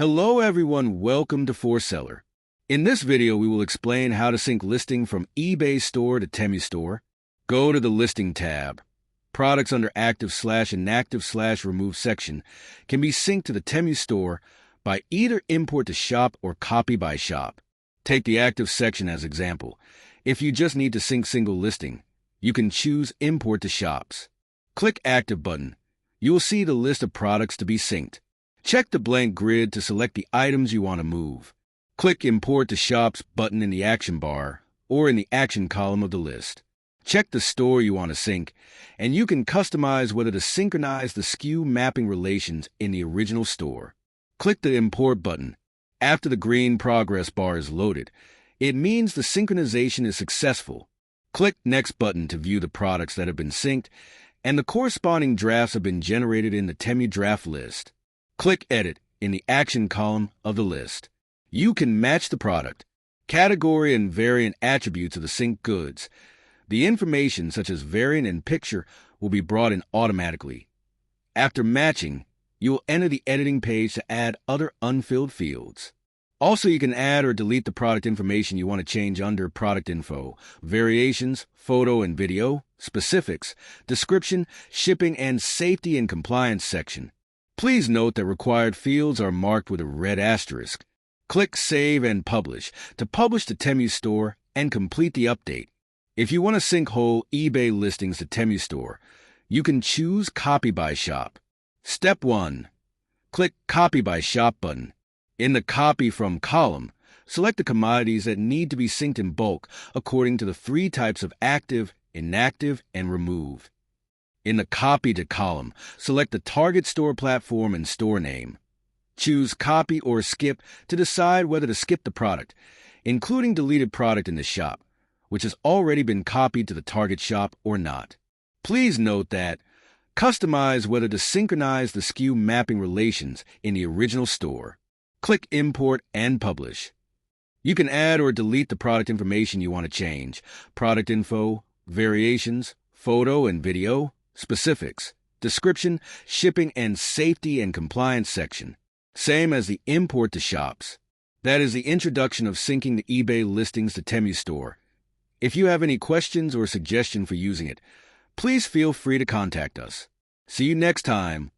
Hello everyone, welcome to ForSeller. In this video, we will explain how to sync listing from eBay store to Temu store. Go to the Listing tab. Products under Active/Inactive/Remove section can be synced to the Temu store by either import to shop or copy by shop. Take the Active section as example. If you just need to sync single listing, you can choose Import to Shops. Click Active button. You will see the list of products to be synced. Check the blank grid to select the items you want to move. Click Import to Shops button in the action bar or in the action column of the list. Check the store you want to sync, and you can customize whether to synchronize the SKU mapping relations in the original store. Click the Import button. After the green progress bar is loaded, it means the synchronization is successful. Click Next button to view the products that have been synced, and the corresponding drafts have been generated in the Temu draft list. Click Edit in the action column of the list. You can match the product, category, and variant attributes of the synced goods. The information, such as variant and picture, will be brought in automatically. After matching, you will enter the editing page to add other unfilled fields. Also, you can add or delete the product information you want to change under Product Info, Variations, Photo and Video, Specifics, Description, Shipping, and Safety and Compliance section. Please note that required fields are marked with a red asterisk. Click Save and Publish to publish to Temu store and complete the update. If you want to sync whole eBay listings to Temu store, you can choose Copy by Shop. Step 1. Click Copy by Shop button. In the Copy From column, select the commodities that need to be synced in bulk according to the 3 types of Active, Inactive, and Remove. In the Copy to column, select the target store platform and store name. Choose Copy or Skip to decide whether to skip the product, including deleted product in the shop, which has already been copied to the target shop or not. Please note that customize whether to synchronize the SKU mapping relations in the original store. Click Import and Publish. You can add or delete the product information you want to change, Product Info, Variations, Photo and Video, Specifics, Description, Shipping, and Safety and Compliance section. Same as the Import to Shops. That is the introduction of syncing the eBay listings to Temu store. If you have any questions or suggestion for using it, please feel free to contact us. See you next time.